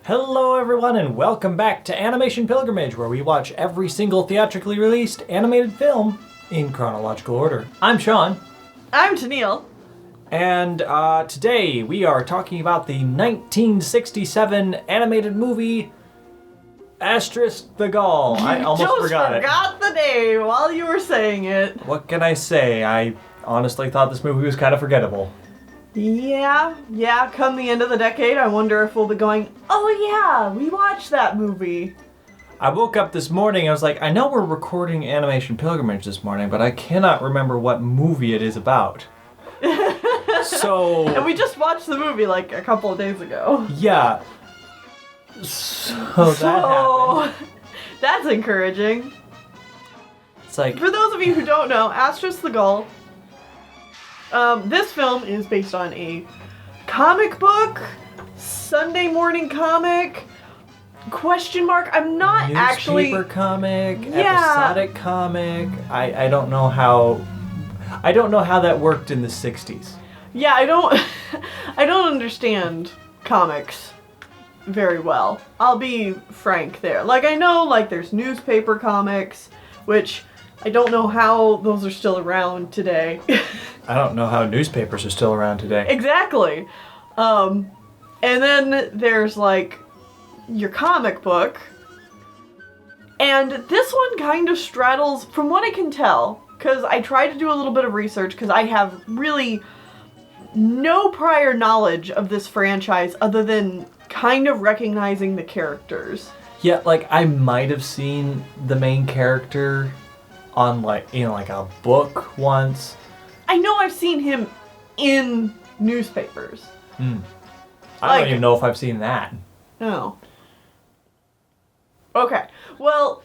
Hello everyone and welcome back to Animation Pilgrimage, where we watch every single theatrically released animated film in chronological order. I'm Shawn. I'm Tennille. And today we are talking about the 1967 animated movie Asterix the Gaul. I almost forgot it. Just forgot the name while you were saying it. What can I say? I honestly thought this movie was kind of forgettable. Yeah, come the end of the decade, I wonder if we'll be going, oh yeah, we watched that movie. I woke up this morning, I was like, I know we're recording Animation Pilgrimage this morning, but I cannot remember what movie it is about. And we just watched the movie like a couple of days ago. Yeah. So that happened. That's encouraging. It's like, For those of you who don't know, Asterix the Gaul, this film is based on a comic book, Sunday morning comic, question mark. I'm not actually... Newspaper comic, episodic comic. I don't know how that worked in the 60s. Yeah, I don't understand comics very well. I'll be frank there. Like, I know, like, there's newspaper comics, which I don't know how those are still around today. I don't know how newspapers are still around today. Exactly. And then there's, like, your comic book. And this one kind of straddles, from what I can tell, because I tried to do a little bit of research, because I have really no prior knowledge of this franchise other than kind of recognizing the characters. Yeah, like, I might have seen the main character on, like, a book once. I know I've seen him in newspapers. I don't even know if I've seen that. No. Okay. Well,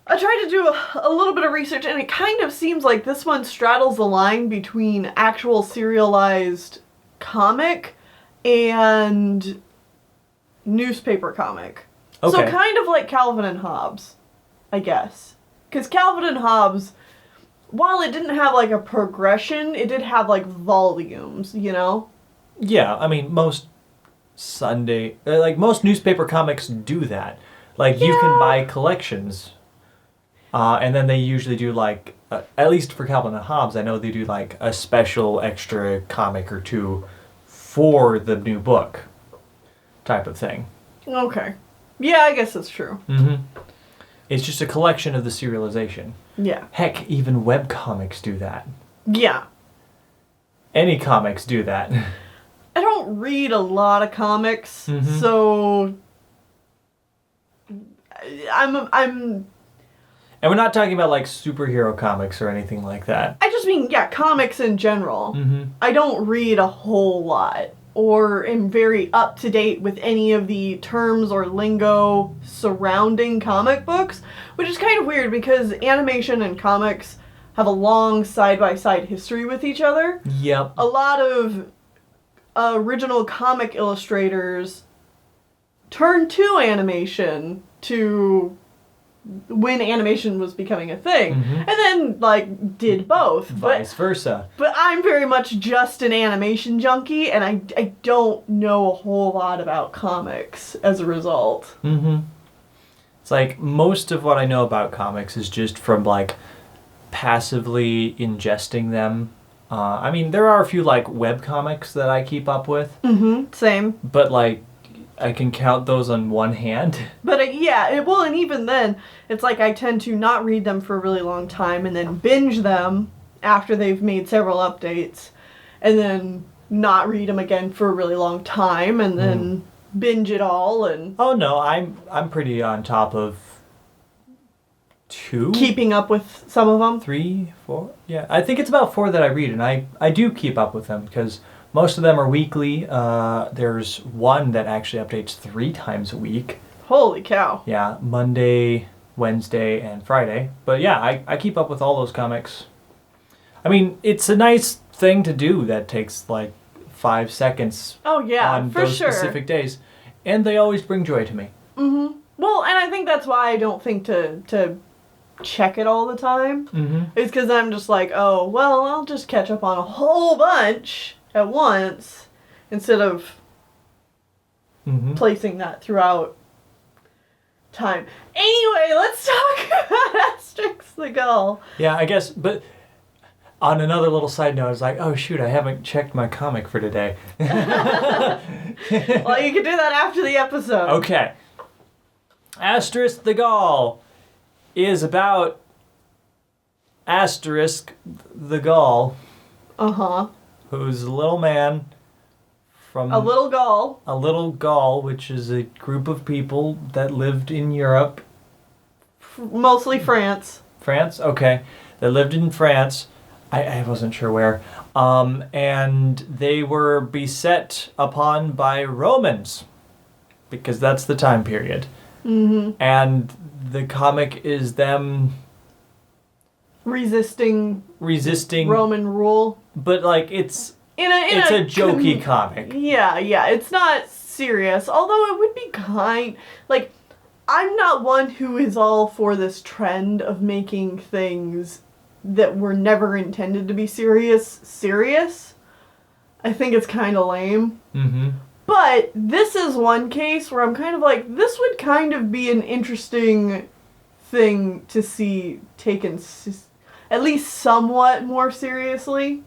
I tried to do a little bit of research, and it kind of seems like this one straddles the line between actual serialized comic and newspaper comic. Okay. So kind of like Calvin and Hobbes, I guess. Because Calvin and Hobbes, while it didn't have like a progression, it did have like volumes, you know? Yeah, I mean, most newspaper comics do that. Like, you can buy collections, and then they usually do, like, at least for Calvin and Hobbes, I know they do, like, a special extra comic or two for the new book type of thing. Okay. Yeah, I guess that's true. Mm-hmm. It's just a collection of the serialization. Yeah. Heck, even webcomics do that. Yeah. Any comics do that. I don't read a lot of comics, so I'm And we're not talking about, like, superhero comics or anything like that. I just mean, yeah, comics in general. Mm-hmm. I don't read a whole lot, or am very up to date with any of the terms or lingo surrounding comic books, which is kind of weird because animation and comics have a long side-by-side history with each other. Yep. A lot of original comic illustrators turned to animation to when animation was becoming a thing, and then, like, did both. Vice versa. But I'm very much just an animation junkie, and I don't know a whole lot about comics as a result. It's like, most of what I know about comics is just from, like, passively ingesting them. I mean, there are a few, like, webcomics that I keep up with. Same. But, like, I can count those on one hand. But and even then, it's like I tend to not read them for a really long time and then binge them after they've made several updates, and then not read them again for a really long time, and then binge it all. And oh no, I'm pretty on top of 2. Keeping up with some of them. 3, 4. Yeah, I think it's about 4 that I read, and I do keep up with them because most of them are weekly. There's one that actually updates 3 times a week. Holy cow. Yeah, Monday, Wednesday, and Friday. But yeah, I keep up with all those comics. I mean, it's a nice thing to do that takes like 5 seconds on those specific days. And they always bring joy to me. Well, and I think that's why I don't think to check it all the time. It's because I'm just like, oh, well, I'll just catch up on a whole bunch at once instead of placing that throughout time. Anyway, let's talk about Asterix the Gaul. Yeah, I guess, but on another little side note, I was like, oh shoot, I haven't checked my comic for today. Well, you can do that after the episode. Okay. Asterix the Gaul is about Asterix the Gaul, who's a little man from... A little Gaul. A little Gaul, which is a group of people that lived in Europe. Mostly France. France? Okay. They lived in France. I wasn't sure where. And they were beset upon by Romans, because that's the time period. And the comic is them resisting Roman rule. But like it's a jokey comic. Yeah, it's not serious. Although it would be like, I'm not one who is all for this trend of making things that were never intended to be serious. I think it's kind of lame. But this is one case where I'm kind of like, this would kind of be an interesting thing to see taken at least somewhat more seriously.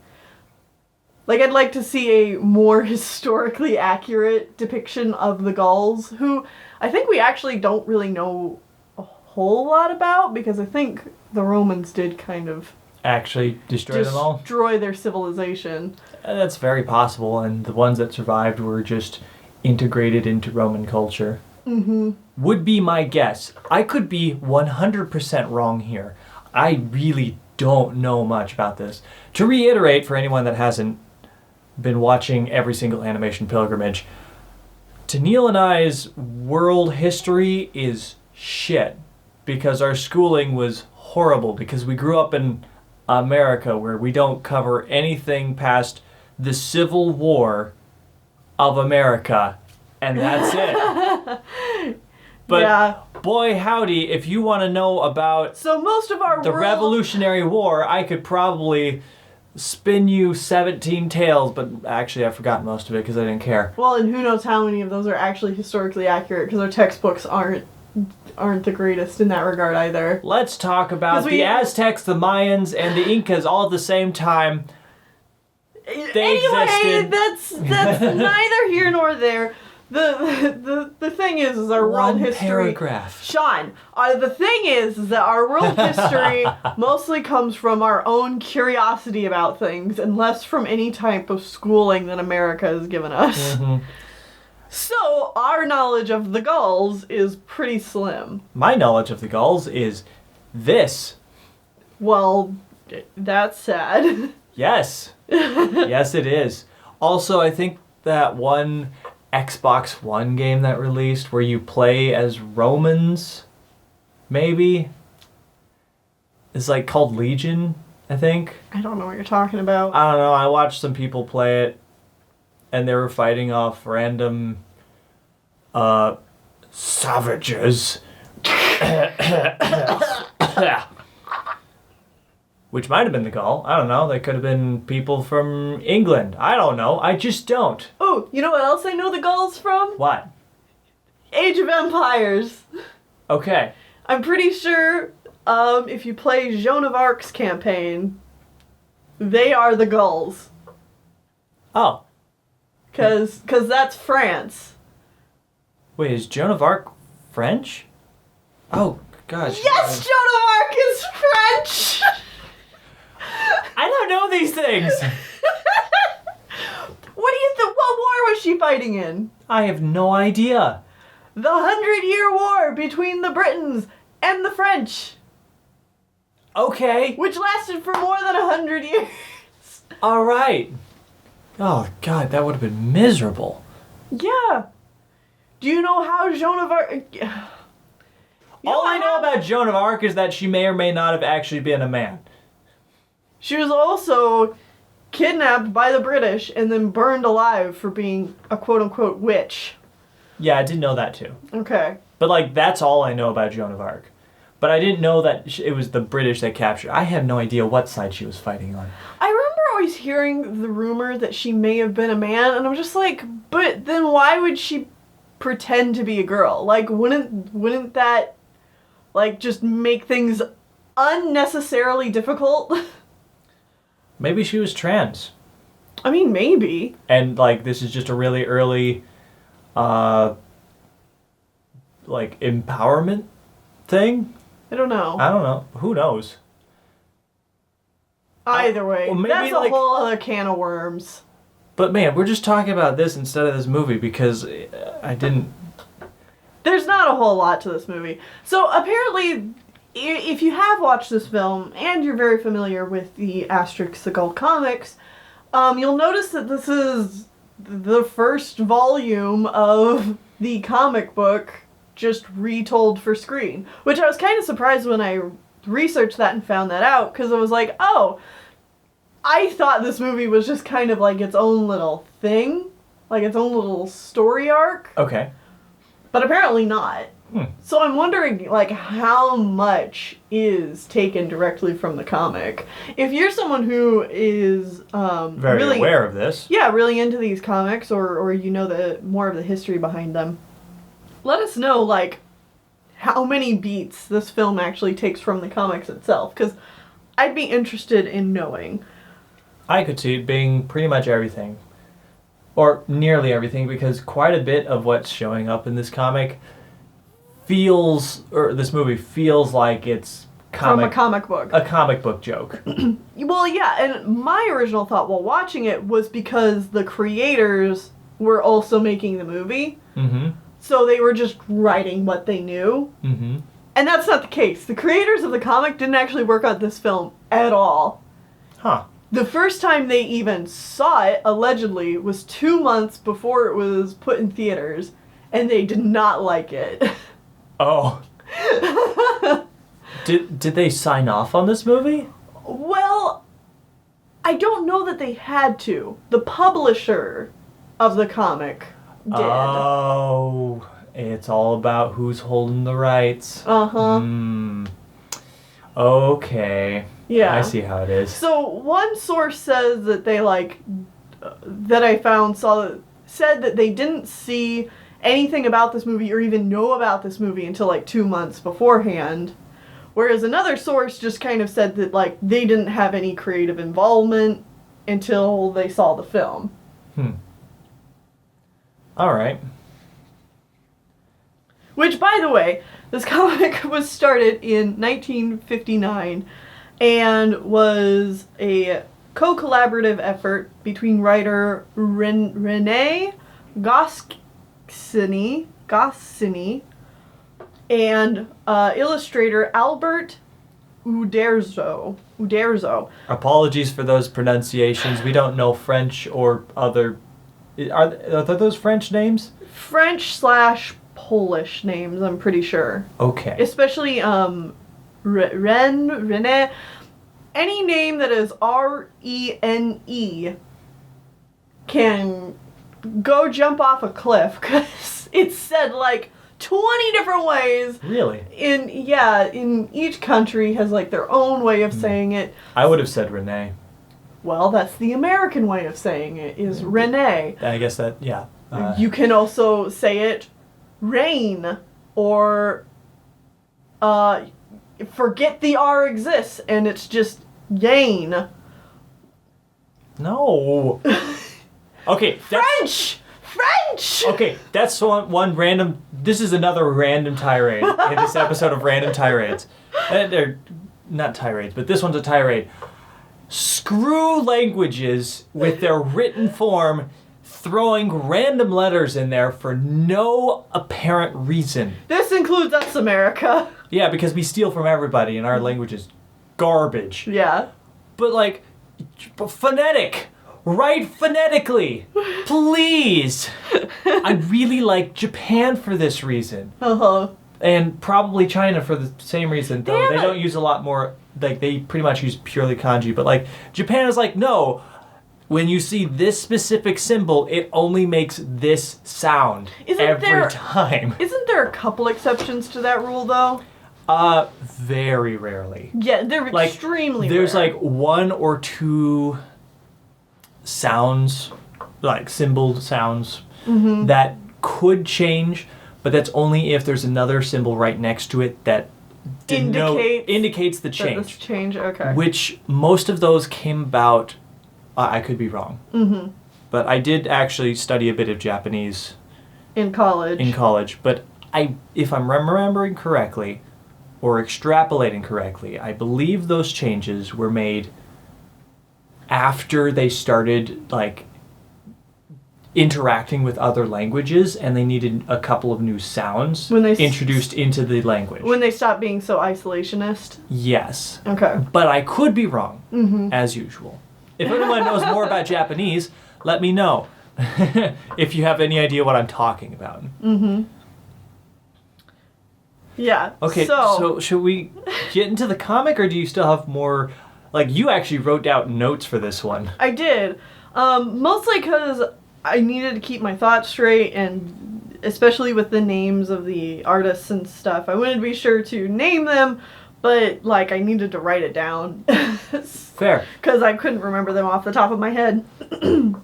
Like, I'd like to see a more historically accurate depiction of the Gauls, who I think we actually don't really know a whole lot about, because I think the Romans did kind of actually destroy them all? Destroy their civilization. That's very possible, and the ones that survived were just integrated into Roman culture. Would be my guess. I could be 100% wrong here. I really don't know much about this. To reiterate, for anyone that hasn't been watching every single Animation Pilgrimage, Tennille and I's world history is shit, because our schooling was horrible, because we grew up in America where we don't cover anything past the Civil War of America, and that's it. But boy howdy, if you want to know about most of our the Revolutionary War, I could probably spin you 17 tales, but actually I forgot most of it because I didn't care. Well, and who knows how many of those are actually historically accurate, because our textbooks aren't the greatest in that regard either. Let's talk about the Aztecs, the Mayans, and the Incas all at the same time. Anyway, that's neither here nor there. The thing is our world history. Paragraph. Sean, the thing is that our world history mostly comes from our own curiosity about things, and less from any type of schooling that America has given us. So our knowledge of the Gauls is pretty slim. My knowledge of the Gauls is this. Well, that's sad. Yes. Yes, it is. Also, I think that one Xbox One game that released where you play as Romans, maybe, is like called Legion, I think. I don't know what you're talking about. I don't know. I watched some people play it, and they were fighting off random savages. Which might have been the Gaul. I don't know. They could have been people from England. I don't know. I just don't. Oh, you know what else I know the Gauls from? What? Age of Empires. Okay. I'm pretty sure if you play Joan of Arc's campaign, they are the Gauls. Oh. Cause that's France. Wait, is Joan of Arc French? Oh, gosh. Yes, Joan of Arc is French! I don't know these things! What do you think? What war was she fighting in? I have no idea. The 100-Year War between the Britons and the French. Okay. Which lasted for more than 100 years. All right. Oh, God, that would have been miserable. Yeah. Do you know how Joan of Arc... All I know about Joan of Arc is that she may or may not have actually been a man. She was also kidnapped by the British and then burned alive for being a quote-unquote witch. Yeah, I did know that too. Okay. But, like, that's all I know about Joan of Arc. But I didn't know that it was the British that captured. I had no idea what side she was fighting on. I remember always hearing the rumor that she may have been a man, and I'm just like, but then why would she pretend to be a girl? Like, wouldn't that, like, just make things unnecessarily difficult? Maybe she was trans. I mean, maybe. And, like, this is just a really early, like, empowerment thing? I don't know. I don't know. Who knows? Either way, well, maybe, that's a like, whole other can of worms. But, man, we're just talking about this instead of this movie because I didn't... There's not a whole lot to this movie. So, apparently, if you have watched this film and you're very familiar with the Asterix the Gaul comics, you'll notice that this is the first volume of the comic book just retold for screen. Which I was kind of surprised when I researched that and found that out, because I was like, oh, I thought this movie was just kind of like its own little thing, like its own little story arc. Okay. But apparently not. So I'm wondering, like, how much is taken directly from the comic? If you're someone who is Very really aware of this. Yeah, really into these comics, or you know more of the history behind them, let us know, like, how many beats this film actually takes from the comics itself, because I'd be interested in knowing. I could see it being pretty much everything. Or nearly everything, because quite a bit of what's showing up in this comic this movie feels like it's From a comic book. A comic book joke. Well, yeah, and my original thought while watching it was because the creators were also making the movie. Mm-hmm. So they were just writing what they knew. Mm-hmm. And that's not the case. The creators of the comic didn't actually work on this film at all. Huh. The first time they even saw it, allegedly, was 2 months before it was put in theaters, and they did not like it. Oh. Did they sign off on this movie? Well, I don't know that they had to. The publisher of the comic did. Oh, it's all about who's holding the rights. Uh-huh. Okay. Yeah. I see how it is. So one source says that they that I found said that they didn't see anything about this movie or even know about this movie until like 2 months beforehand. Whereas another source just kind of said that like they didn't have any creative involvement until they saw the film. All right. Which, by the way, this comic was started in 1959 and was a co-collaborative effort between writer René Goscinny and illustrator Albert Uderzo. Apologies for those pronunciations. We don't know French or other... Are those French names? French/Polish names, I'm pretty sure. Okay. Especially, René. Any name that is R-E-N-E can go jump off a cliff, because it's said like 20 different ways. Really? In each country has like their own way of saying it. I would have said Renee. Well, that's the American way of saying it, is René. I guess that, yeah. You can also say it rain, or forget the R exists and it's just Yane. No. Okay. French! Okay, that's one random... This is another random tirade in this episode of Random Tirades. They're not tirades, but this one's a tirade. Screw languages with their written form, throwing random letters in there for no apparent reason. This includes us, America. Yeah, because we steal from everybody and our language is garbage. Yeah. But like, phonetic. Write phonetically. Please. I really like Japan for this reason. Uh-huh. And probably China for the same reason, though. Damn They it. don't use a lot more, like, they pretty much use purely kanji. But, like, Japan is like, no, when you see this specific symbol, it only makes this sound every time. Isn't there a couple exceptions to that rule, though? Very rarely. Yeah, they're Like, extremely there's, rare. like, 1 or 2 sounds, like, symboled sounds, that could change, but that's only if there's another symbol right next to it that indicates the change. This change, okay. Which most of those came about, I could be wrong. Mm-hmm. But I did actually study a bit of Japanese. In college. But if I'm remembering correctly, or extrapolating correctly, I believe those changes were made after they started, like, interacting with other languages, and they needed a couple of new sounds introduced into the language. When they stopped being so isolationist? Yes. Okay. But I could be wrong, mm-hmm. as usual. If anyone knows more about Japanese, let me know. If you have any idea what I'm talking about. Mm-hmm. Yeah. Okay, so should we get into the comic, or do you still have more? Like, you actually wrote out notes for this one. I did. Mostly because I needed to keep my thoughts straight, and especially with the names of the artists and stuff. I wanted to be sure to name them, but, like, I needed to write it down. Fair. Because I couldn't remember them off the top of my head. The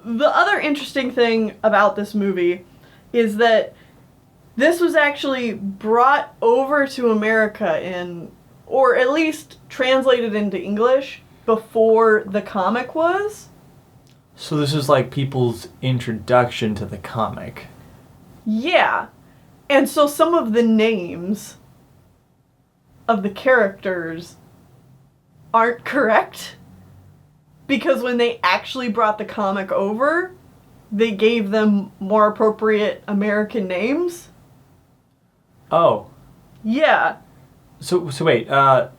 other interesting thing about this movie is that this was actually brought over to America or at least translated into English before the comic was. So this is like people's introduction to the comic. Yeah. And so some of the names of the characters aren't correct. Because when they actually brought the comic over, they gave them more appropriate American names. Oh. Yeah. So wait, I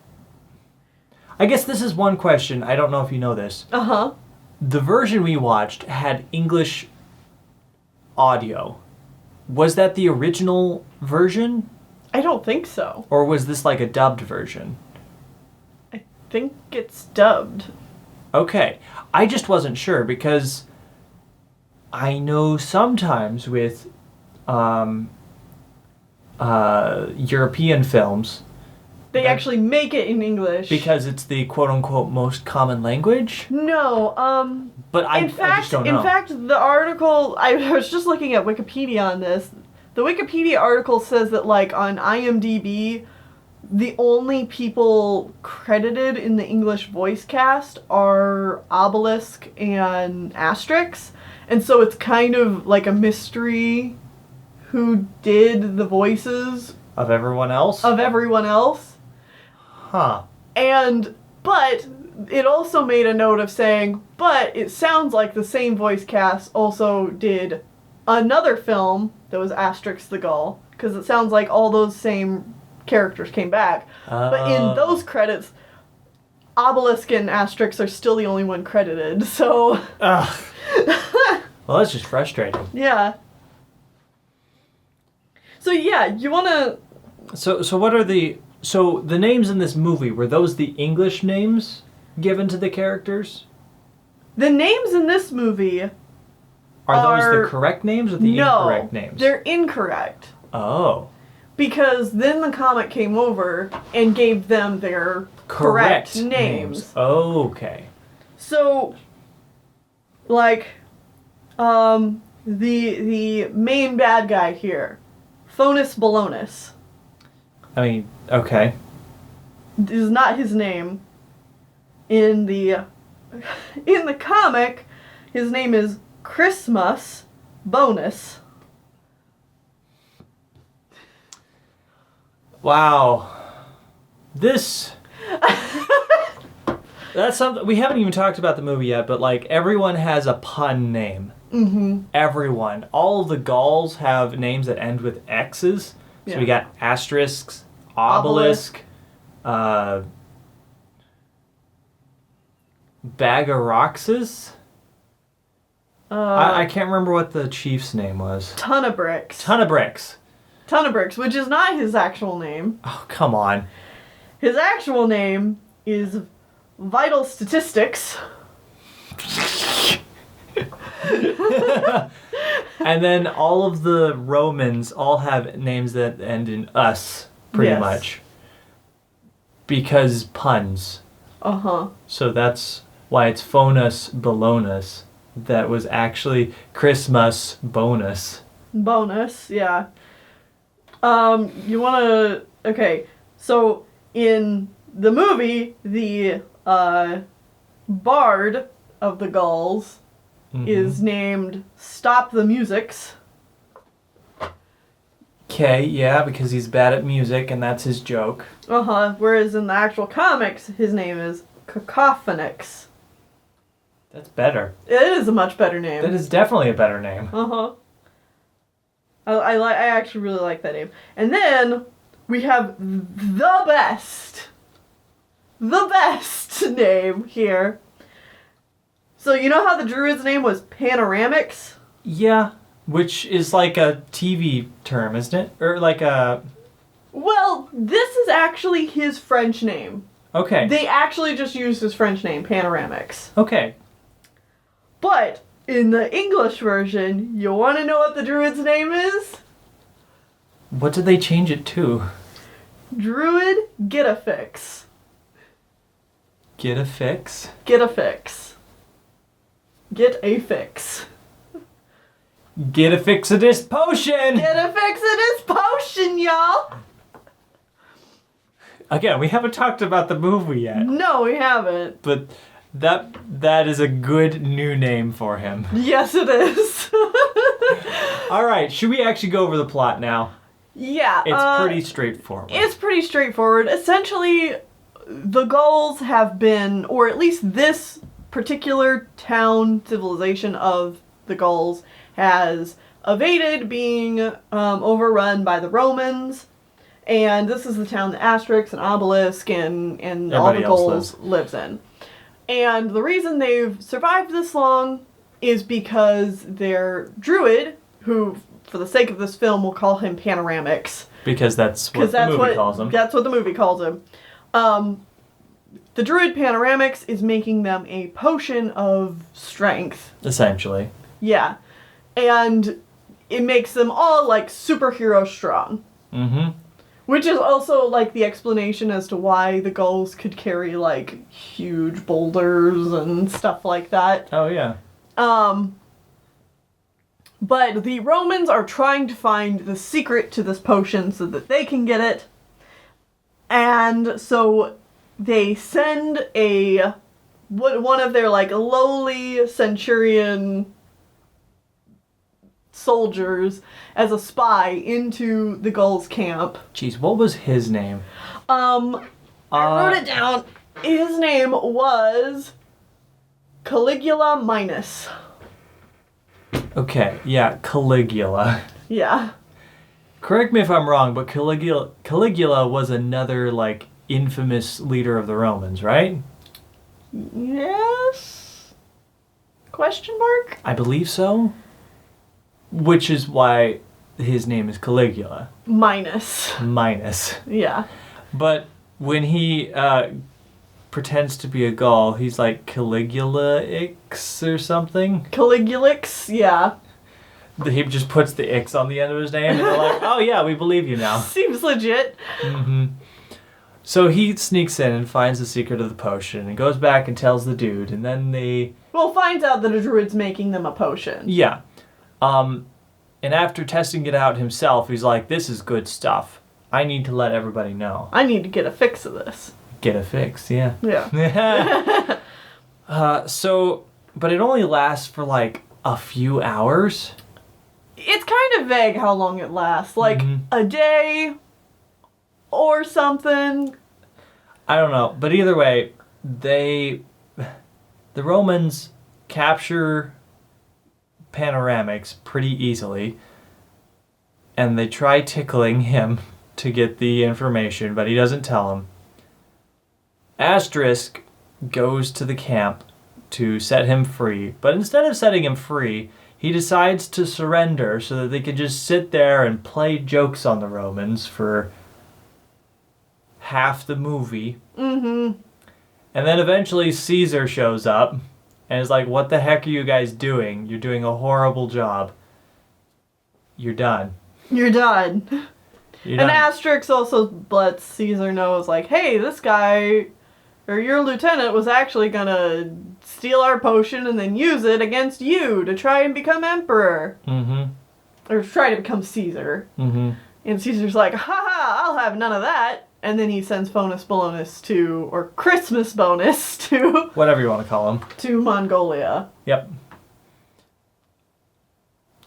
guess this is one question. I don't know if you know this. Uh-huh. The version we watched had English audio. Was that the original version? I don't think so. Or was this like a dubbed version? I think it's dubbed. Okay. I just wasn't sure because I know sometimes with European films, they actually make it in English. Because it's the quote-unquote most common language? No, But I just don't know. In fact, the article, I was just looking at Wikipedia on this. The Wikipedia article says that, like, on IMDb, the only people credited in the English voice cast are Obelisk and Asterix. And so it's kind of like a mystery who did the voices of everyone else? Huh. But it also made a note of saying, but it sounds like the same voice cast also did another film that was Asterix the Gaul, because it sounds like all those same characters came back. But in those credits, Obelisk and Asterix are still the only one credited, so... Ugh. Well, that's just frustrating. Yeah. So yeah, you wanna... So what are the... So the names in this movie, were those the English names given to the characters? The names in this movie are those the correct names or the incorrect names? No, they're incorrect. Oh. Because then the comic came over and gave them their correct names. Okay. So, like, the main bad guy here, Phonus Balonus. I mean, okay. Is not his name. In the comic, his name is Christmas Bonus. Wow. That's something we haven't even talked about the movie yet, but like everyone has a pun name. Mm-hmm. Everyone. All of the Gauls have names that end with X's. So we got asterisks, obelisk, Bagaroxes. I can't remember what the chief's name was. Tunabrix. Tunabrix, which is not his actual name. Oh, come on. His actual name is Vital Statistics. And then all of the Romans all have names that end in us, pretty much. Because puns. Uh-huh. So that's why it's Phonus Balonus, that was actually Christmas bonus. Bonus, yeah. You wanna... Okay, so in the movie, the bard of the Gauls is named Stop the Musics. Okay, yeah, because he's bad at music and that's his joke. Whereas in the actual comics, his name is Cacophonix. That's better. It is a much better name. That is definitely a better name. I actually really like that name. And then we have the best name here. So you know how the druid's name was Panoramix? Yeah, which is like a TV term, isn't it? Or like a... Well, this is actually his French name. Okay. They actually just used his French name, Panoramix. Okay. But in the English version, you want to know what the druid's name is? What did they change it to? Druid Get a Fix. Get a fix? Get a fix. Get a fix. Get a fix of this potion! Get a fix of this potion, y'all! Again, we haven't talked about the movie yet. No, we haven't. But that is a good new name for him. Yes, it is. Alright, should we actually go over the plot now? Yeah. It's pretty straightforward. It's pretty straightforward. Essentially, the Gauls have been, or at least this particular town civilization of the Gauls has evaded being overrun by the Romans. And this is the town that Asterix and Obelisk and all the Gauls lives in. And the reason they've survived this long is because their druid, who, for the sake of this film, we'll call him Panoramix. Because that's what the movie calls him. That's what the movie calls him. The druid Panoramix is making them a potion of strength. Essentially. Yeah. And it makes them all, like, superhero strong. Mm-hmm. Which is also, like, the explanation as to why the Gauls could carry, like, huge boulders and stuff like that. Oh, yeah. But the Romans are trying to find the secret to this potion so that they can get it. And so they send one of their, like, lowly centurion soldiers as a spy into the Gauls' camp. Jeez, what was his name? I wrote it down. His name was Caligula Minus. Okay, yeah, Caligula. Yeah. Correct me if I'm wrong, but Caligula was another, like, infamous leader of the Romans, right? Yes? Question mark? I believe so. Which is why his name is Caligula. Minus. Yeah. But when he pretends to be a Gaul, he's like Caligula-ix or something. Caligulix, yeah. He just puts the X on the end of his name, and they're like, oh yeah, we believe you now. Seems legit. Mm-hmm. So he sneaks in and finds the secret of the potion, and goes back and tells the dude, and then they... Well, finds out that a druid's making them a potion. Yeah. And after testing it out himself, he's like, this is good stuff. I need to let everybody know. I need to get a fix of this. Get a fix, yeah. Yeah. But it only lasts for like a few hours. It's kind of vague how long it lasts. Like, a day or something. I don't know. But either way, the Romans capture Panoramix pretty easily. And they try tickling him to get the information, but he doesn't tell them. Asterix goes to the camp to set him free, but instead of setting him free, he decides to surrender so that they could just sit there and play jokes on the Romans for half the movie. Mm-hmm. And then eventually Caesar shows up and is like, what the heck are you guys doing? You're doing a horrible job. You're done. You're done. You're and done. Asterix also lets Caesar know, is like, hey, this guy, or your lieutenant was actually gonna steal our potion and then use it against you to try and become emperor. Mm-hmm. Or try to become Caesar. Mm-hmm. And Caesar's like, haha, I'll have none of that. And then he sends bonus to, or Christmas bonus to... Whatever you want to call them. To Mongolia. Yep.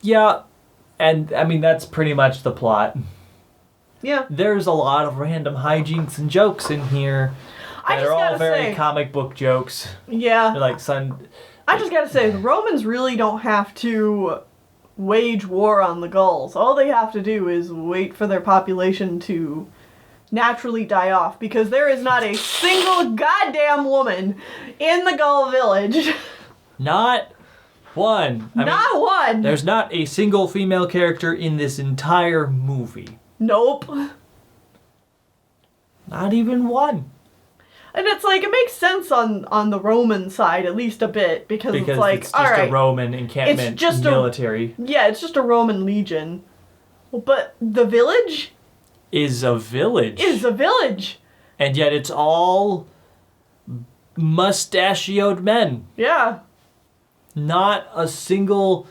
Yeah, and I mean, that's pretty much the plot. Yeah. There's a lot of random hijinks and jokes in here that are all very comic book jokes. Yeah. They're like, I just gotta say, the Romans really don't have to wage war on the Gauls. All they have to do is wait for their population to naturally die off, because there is not a single goddamn woman in the Gaul village. Not one. Not one. There's not a single female character in this entire movie. Nope. Not even one. And it's like, it makes sense on the Roman side, at least a bit, because it's like, it's just a Roman encampment, it's just military. Yeah, it's just a Roman legion. But the village? Is a village. And yet it's all mustachioed men. Yeah. Not a single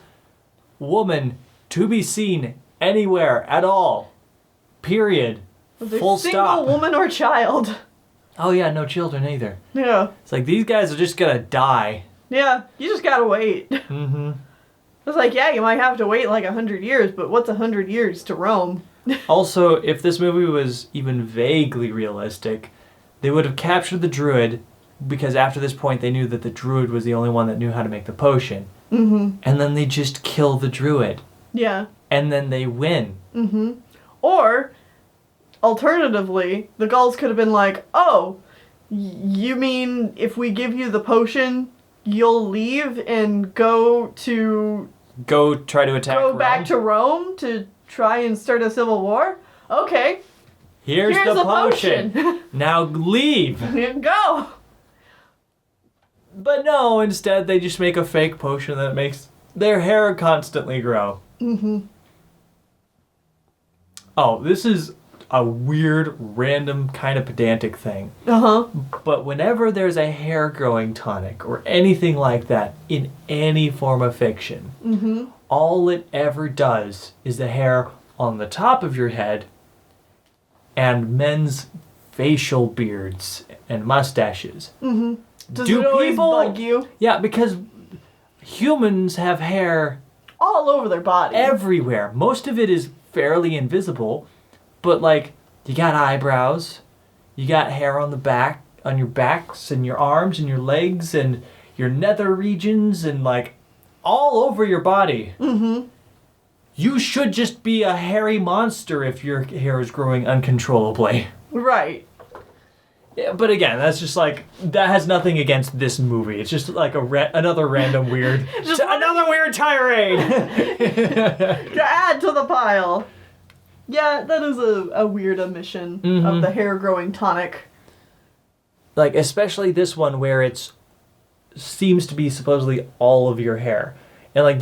woman to be seen anywhere at all. Period. Full stop. A single woman or child. Oh yeah, no children either. Yeah. It's like, these guys are just gonna die. Yeah, you just gotta wait. Mm-hmm. It's like, yeah, you might have to wait like 100 years, but what's 100 years to Rome? Also, if this movie was even vaguely realistic, they would have captured the druid, because after this point they knew that the druid was the only one that knew how to make the potion. Mm-hmm. And then they just kill the druid. Yeah. And then they win. Mm-hmm. Or, alternatively, the Gauls could have been like, oh, you mean if we give you the potion, you'll leave and go try to attack Rome? Go back to Rome to try and start a civil war? Okay. Here's the potion. Now leave. Go. But no, instead they just make a fake potion that makes their hair constantly grow. Mm-hmm. Oh, this is a weird, random, kind of pedantic thing. Uh-huh. But whenever there's a hair growing tonic or anything like that in any form of fiction, mm-hmm. all it ever does is the hair on the top of your head and men's facial beards and mustaches. Mm-hmm. Does it always bug you? Yeah, because humans have hair all over their body. Everywhere. Most of it is fairly invisible, but like, you got eyebrows, you got hair on the back, on your backs and your arms and your legs and your nether regions and like all over your body. Mm-hmm. You should just be a hairy monster if your hair is growing uncontrollably. Right. Yeah, but again, that's just like, that has nothing against this movie. It's just like another random weird, another weird tirade. To add to the pile. Yeah, that is a weird omission of the hair growing tonic. Like, especially this one where it's seems to be supposedly all of your hair. And like,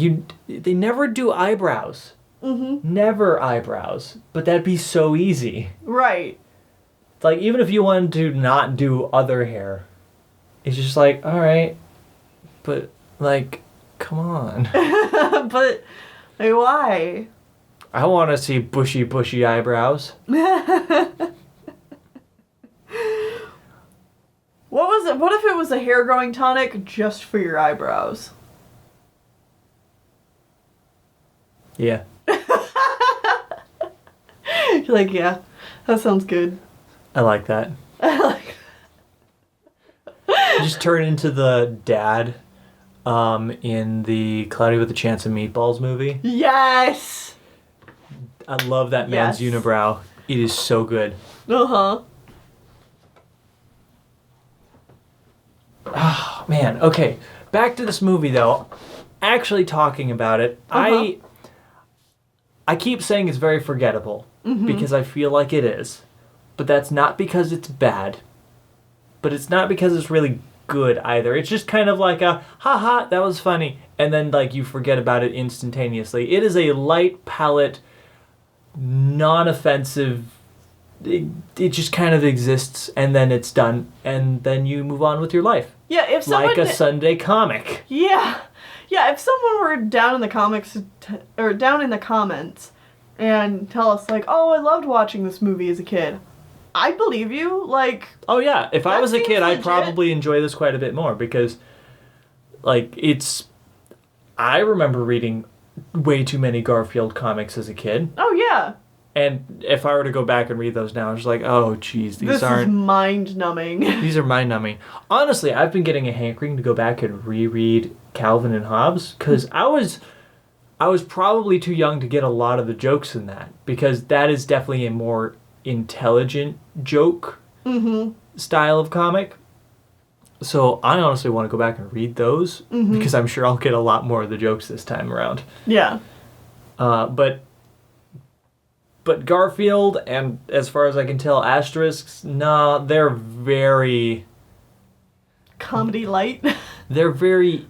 they never do eyebrows. Mm-hmm. Never eyebrows. But that'd be so easy. Right. Like, even if you wanted to not do other hair, it's just like, alright, but like, come on. But like, why? I want to see bushy eyebrows. What if it was a hair growing tonic just for your eyebrows? Yeah. You're like, yeah, that sounds good. I like that. Just turn into the dad in the Cloudy with a Chance of Meatballs movie. Yes! I love that man's unibrow. It is so good. Uh-huh. Oh, man. Okay. Back to this movie, though. Actually talking about it, I keep saying it's very forgettable because I feel like it is. But that's not because it's bad. But it's not because it's really good either. It's just kind of like a, haha, that was funny. And then like you forget about it instantaneously. It is a light palate, non-offensive it just kind of exists, and then it's done, and then you move on with your life. Yeah, if someone... Like a Sunday comic. Yeah. Yeah, if someone were down in the or down in the comments and tell us, like, oh, I loved watching this movie as a kid, I'd believe you. Like... Oh, yeah. If I was a kid, legit. I'd probably enjoy this quite a bit more, because, like, I remember reading way too many Garfield comics as a kid. Oh, yeah. And if I were to go back and read those now, I'm just like, oh, geez, This is mind-numbing. These are mind-numbing. Honestly, I've been getting a hankering to go back and reread Calvin and Hobbes, because I was probably too young to get a lot of the jokes in that, because that is definitely a more intelligent joke style of comic. So I honestly want to go back and read those, because I'm sure I'll get a lot more of the jokes this time around. Yeah. But Garfield, and as far as I can tell, Asterix, nah, they're very... Comedy light. They're very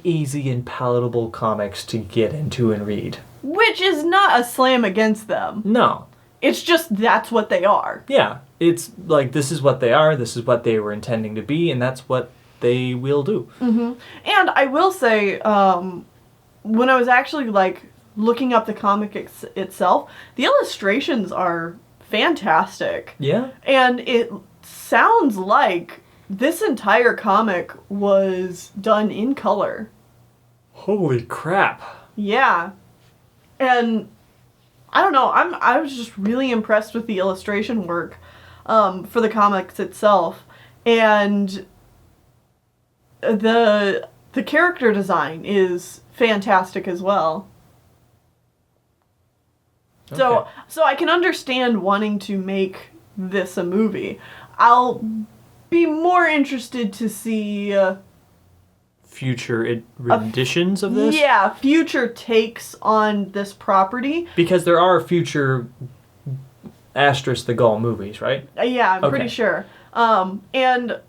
easy and palatable comics to get into and read. Which is not a slam against them. No. It's just that's what they are. Yeah. It's like, this is what they are, this is what they were intending to be, and that's what they will do. Mm-hmm. And I will say, when I was actually, like, looking up the comic itself, the illustrations are fantastic. Yeah. And it sounds like this entire comic was done in color. Holy crap. Yeah. And I don't know, I was just really impressed with the illustration work for the comics itself. And the character design is fantastic as well. Okay. So I can understand wanting to make this a movie. I'll be more interested to see... future renditions of this? Yeah, future takes on this property. Because there are future Asterix the Gaul movies, right? Yeah, I'm pretty sure. And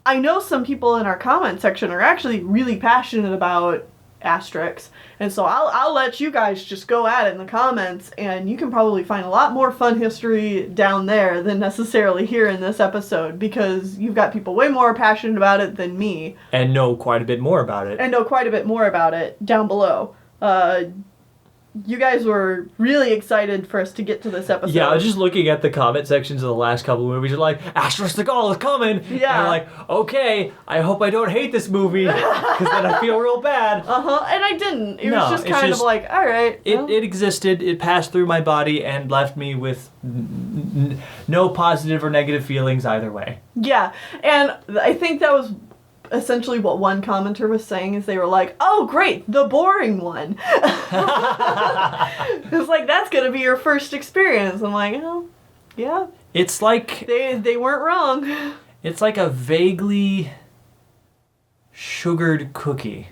I know some people in our comment section are actually really passionate about Asterix, and so I'll let you guys just go at it in the comments, and you can probably find a lot more fun history down there than necessarily here in this episode, because you've got people way more passionate about it than me. And know quite a bit more about it. Down below. You guys were really excited for us to get to this episode. Yeah, I was just looking at the comment sections of the last couple of movies. You're like, Asterix the Gaul is coming! Yeah. And I'm like, okay, I hope I don't hate this movie, because then I feel real bad. And I didn't. It was just kind of like, alright. It existed, it passed through my body, and left me with no positive or negative feelings either way. Yeah, and I think that was essentially what one commenter was saying, is they were like, oh great, the boring one. It's like, that's gonna be your first experience. I'm like, oh, yeah. It's like... They weren't wrong. It's like a vaguely sugared cookie.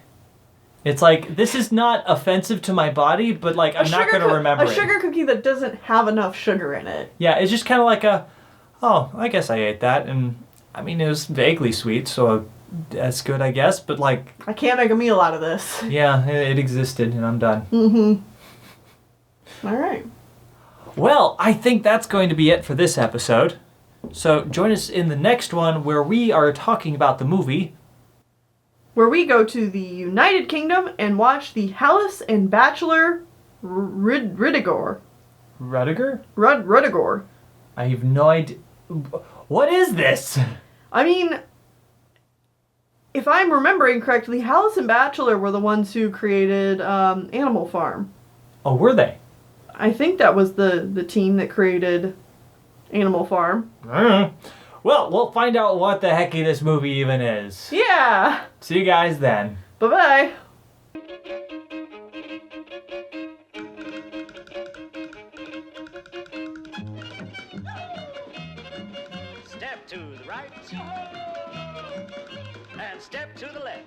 It's like, this is not offensive to my body, but like, I'm not gonna remember it. A sugar cookie that doesn't have enough sugar in it. Yeah, it's just kind of like oh, I guess I ate that, and I mean, it was vaguely sweet, so... That's good, I guess, but like... I can't make a meal out of this. Yeah, it existed, and I'm done. Alright. Well, I think that's going to be it for this episode. So join us in the next one, where we are talking about the movie... Where we go to the United Kingdom and watch the Halis and Bachelor Riddigor. Ruttiger? Ruddigor. I have no idea... What is this? I mean... If I'm remembering correctly, Halis and Bachelor were the ones who created Animal Farm. Oh, were they? I think that was the team that created Animal Farm. Well, we'll find out what the hecky this movie even is. Yeah! See you guys then. Bye-bye! Step to the right. And step to the left.